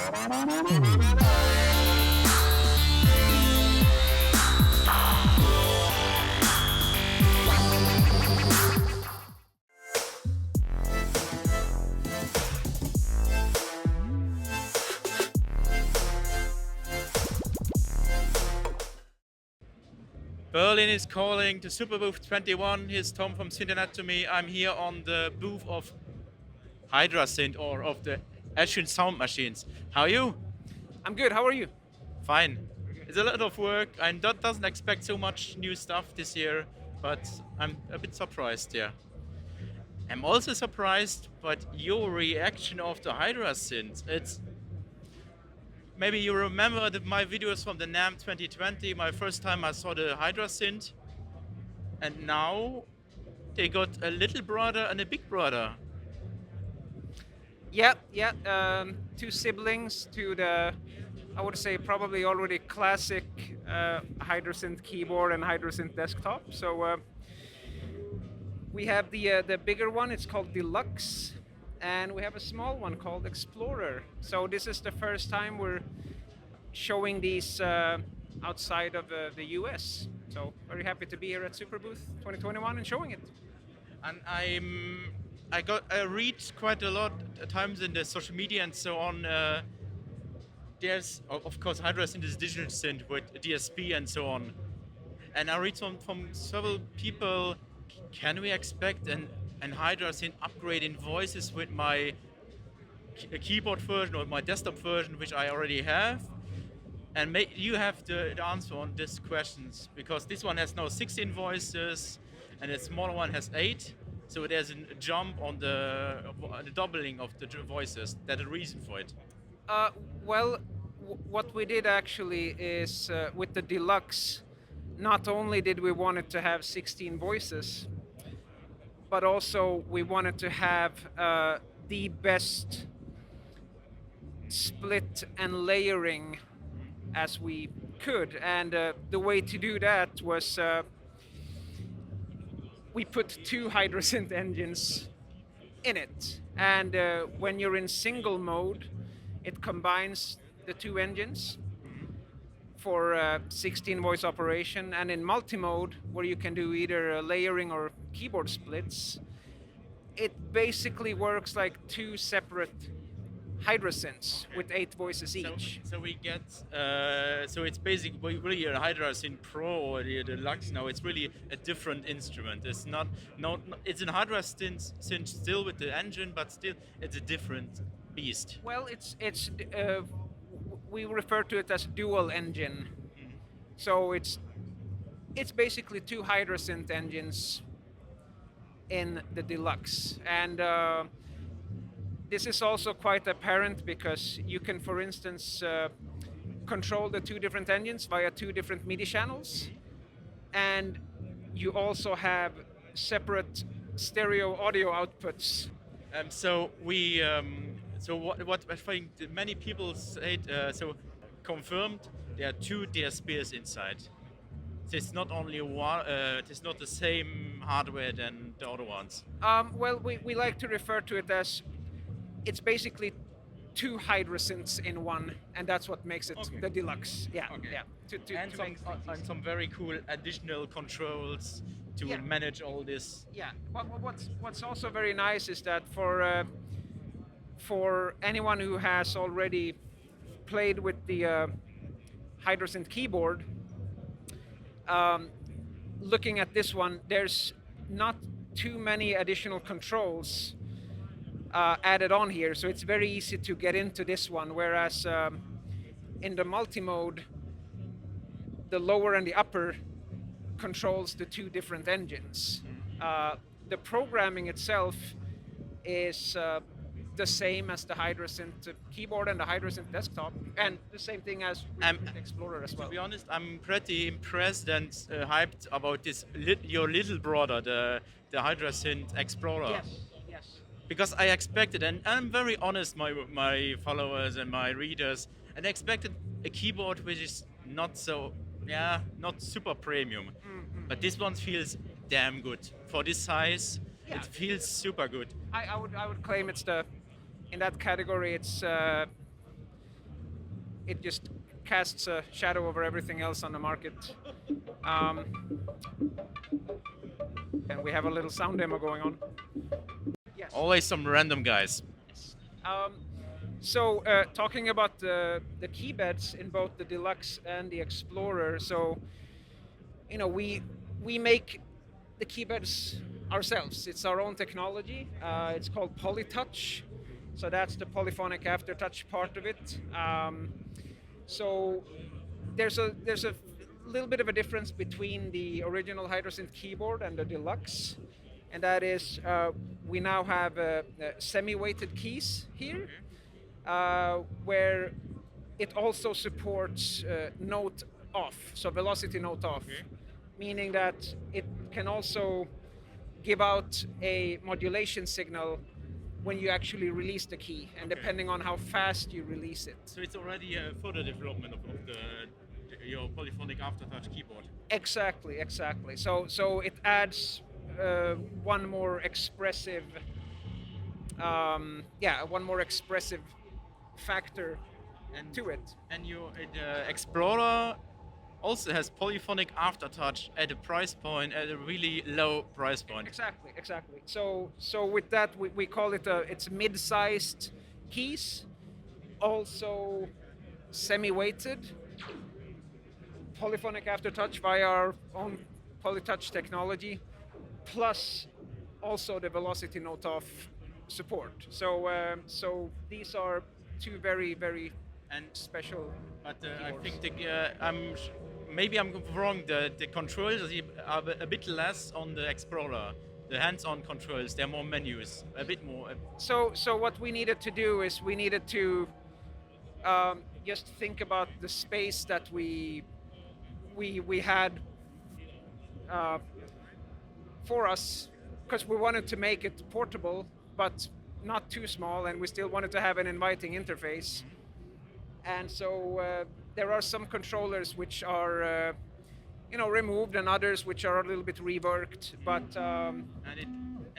Berlin is calling to Superbooth 21. Here's Tom from SYNTH. I'm here on the booth of Hydrasynth, or of the ASM sound machines. How are you? I'm good. How are you? Fine. It's a lot of work. I doesn't expect so much new stuff this year, but I'm a bit surprised. Yeah. I'm also surprised by your reaction of the Hydrasynth. It's maybe you remember my videos from the NAMM 2020. My first time I saw the Hydrasynth, and now they got a little brother and a big brother. Yeah. Two siblings to the, I would say, probably already classic Hydrasynth keyboard and Hydrasynth desktop. So we have the bigger one. It's called Deluxe, and we have a small one called Explorer. So this is the first time we're showing these outside of the US. So very happy to be here at Superbooth 2021 and showing it. And I read quite a lot of times in the social media and so on. There's of course Hydrasynth is digital synth with DSP and so on. And I read from several people, can we expect an Hydrasynth upgrade in voices with my keyboard version or my desktop version, which I already have? And you have the answer on these questions, because this one has now 16 voices and the smaller one has 8. So there's a jump on the doubling of the voices. That's a reason for it. Well, what we did actually is with the Deluxe, not only did we want it to have 16 voices, but also we wanted to have the best split and layering as we could. And the way to do that was we put 2 Hydrasynth engines in it. And when you're in single mode, it combines the 2 engines for 16 voice operation. And in multi-mode, where you can do either layering or keyboard splits, it basically works like 2 separate Hydrasynths with 8 voices each. So we get, so it's basically really a Hydrasynth Pro or the Deluxe now. It's really a different instrument. It's not it's an Hydrasynth still with the engine, but still it's a different beast. Well, we refer to it as dual engine. So it's basically 2 Hydrasynth engines in the Deluxe. And this is also quite apparent because you can, for instance, control the 2 different engines via 2 different MIDI channels. And you also have separate stereo audio outputs. So what I think many people said, so confirmed, there are 2 DSPs inside. So it's not only one, it's not the same hardware than the other ones. Well, we like to refer to it as, it's basically 2 Hydrasynths in one, and that's what makes it the Deluxe. Yeah, Okay. yeah. And some very cool additional controls to manage all this. Yeah. What's also very nice is that for anyone who has already played with the Hydrasynth keyboard, looking at this one, there's not too many additional controls added on here, so it's very easy to get into this one, whereas in the multi-mode, the lower and the upper controls the 2 different engines. The programming itself is the same as the Hydrasynth keyboard and the Hydrasynth desktop, and the same thing as with Explorer as well. To be honest, I'm pretty impressed and hyped about this your little brother, the Hydrasynth Explorer. Yes. Because I expected, and I'm very honest, my followers and my readers, and I expected a keyboard which is not super premium. Mm-hmm. But this one feels damn good for this size. Yeah. It feels super good. I would claim it's in that category, it's it just casts a shadow over everything else on the market. Um, and we have a little sound demo going on. Yes. Always some random guys. Um, so talking about the keybeds in both the Deluxe and the Explorer, so we make the keybeds ourselves. It's our own technology. It's called PolyTouch, so that's the polyphonic aftertouch part of it. So there's a little bit of a difference between the original Hydrasynth keyboard and the Deluxe, and that is we now have semi-weighted keys here, where it also supports note off, so velocity note off, meaning that it can also give out a modulation signal when you actually release the key, and depending on how fast you release it. So it's already a further development of your polyphonic aftertouch keyboard. Exactly. So it adds one more expressive, one more expressive factor to it. And your Explorer also has polyphonic aftertouch at a price point, at a really low price point. Exactly. So with that, we call it it's mid-sized keys, also semi-weighted, polyphonic aftertouch via our own PolyTouch technology, plus also the velocity note off support. So these are two very special. But I think maybe I'm wrong. The controls are a bit less on the Explorer. The hands-on controls, they're more menus, a bit more. So what we needed to do is we needed to just think about the space that we had for us, because we wanted to make it portable, but not too small, and we still wanted to have an inviting interface. And so there are some controllers which are removed, and others which are a little bit reworked. But and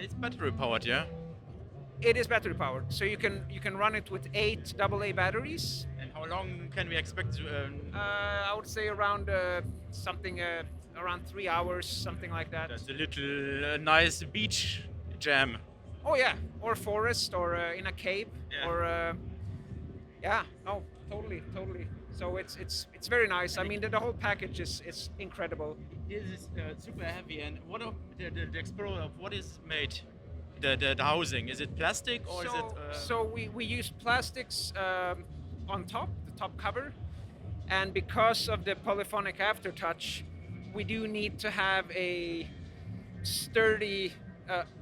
it's battery powered, yeah. It is battery powered, so you can run it with 8 AA batteries. And how long can we expect? I would say around around 3 hours, something like that. That's a little nice beach jam. Oh yeah, or forest, or in a cave, or totally. So it's very nice. I mean, the whole package is incredible. This is super heavy. And what of the Explorer? What is made? The housing, is it plastic or is it? So we use plastics on top, the top cover, and because of the polyphonic aftertouch, we do need to have a sturdy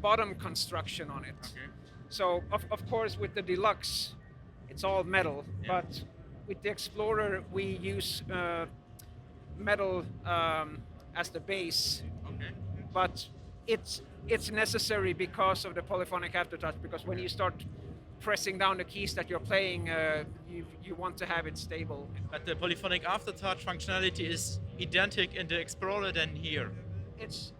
bottom construction on it. Okay. So of course with the Deluxe, it's all metal, but with the Explorer we use metal as the base. Okay. But it's necessary because of the polyphonic aftertouch, because when you start pressing down the keys that you're playing, you want to have it stable. But the polyphonic aftertouch functionality is identical in the Explorer than here. It's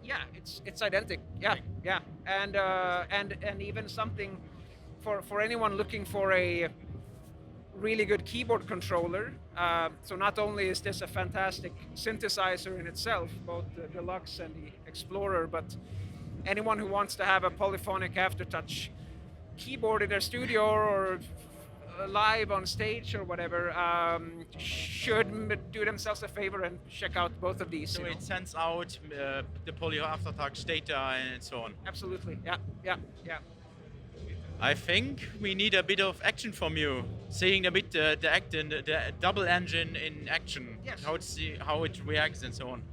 identical. Yeah. And even something for anyone looking for a really good keyboard controller. So not only is this a fantastic synthesizer in itself, both the Deluxe and the Explorer, but anyone who wants to have a polyphonic aftertouch keyboard in their studio or live on stage or whatever should do themselves a favor and check out both of these. So it sends out the poly aftertouch data and so on. Absolutely, yeah. I think we need a bit of action from you, seeing a bit the double engine in action. Yes. How it reacts and so on.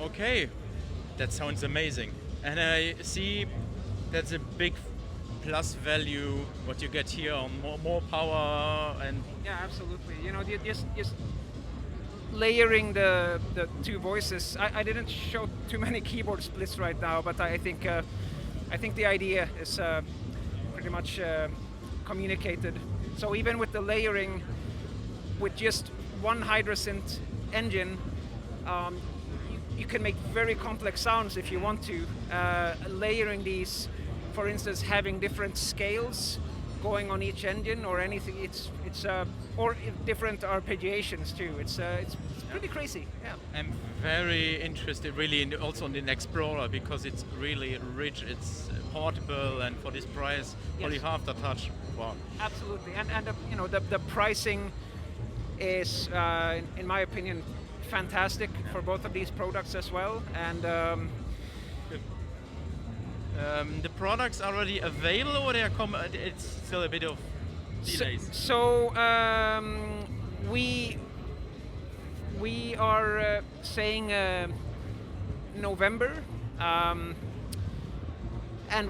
Okay, that sounds amazing. And I see that's a big plus value what you get here on more power and Yeah, absolutely. You know, just layering the two voices. I didn't show too many keyboard splits right now, but I think the idea is pretty much communicated. So even with the layering, with just one Hydrasynth engine, you can make very complex sounds if you want to. Layering these, for instance, having different scales going on each engine or anything. It's or different arpeggiations too. It's pretty crazy. Yeah. I'm very interested really also in the Explorer because it's really rich, it's portable, and for this price, only half the touch. Wow. Absolutely, and you know the pricing is, in my opinion, fantastic for both of these products as well. And the products are already available, or they are it's still a bit of delays. So we are saying November, and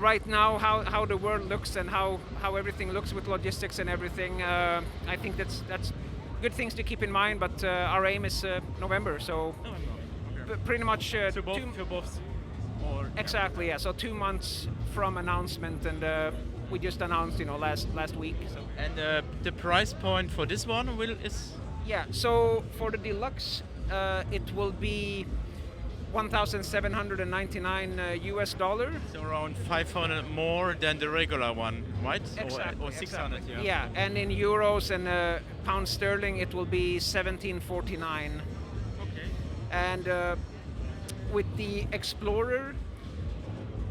right now how the world looks and how everything looks with logistics and everything, I think that's good things to keep in mind. But our aim is November, so pretty much So both or exactly, yeah. So 2 months from announcement, and we just announced, you know, last week. So. And the price point for this one is Yeah, so for the Deluxe, it will be $1,799 US dollar. so around 500 more than the regular one, right? Exactly, Or 600, exactly. yeah. Yeah, and in euros and pound sterling, it will be 1749. Okay. And with the Explorer,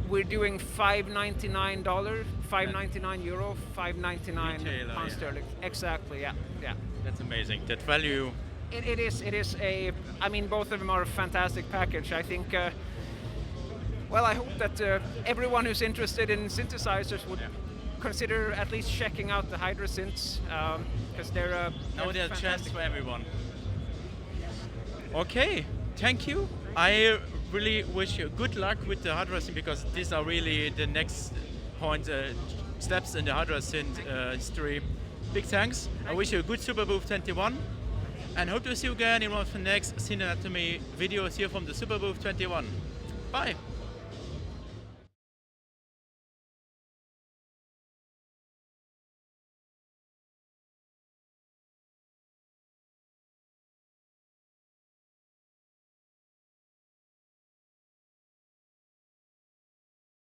we're doing $599, €599, $599 Retailer, pound yeah. sterling. Exactly, yeah, yeah. That's amazing. That value. It is a, I mean, both of them are a fantastic package. I think, well, I hope that everyone who's interested in synthesizers would consider at least checking out the Hydrasynths, because they're Now there's a chance fantastic. for everyone. Okay, thank you. I really wish you good luck with the Hydrasynth because these are really the next point, steps in the Hydrasynth history. Big thanks. I wish you a good Superbooth 21 and hope to see you again in one of the next Synth Anatomy videos here from the Superbooth 21. Bye.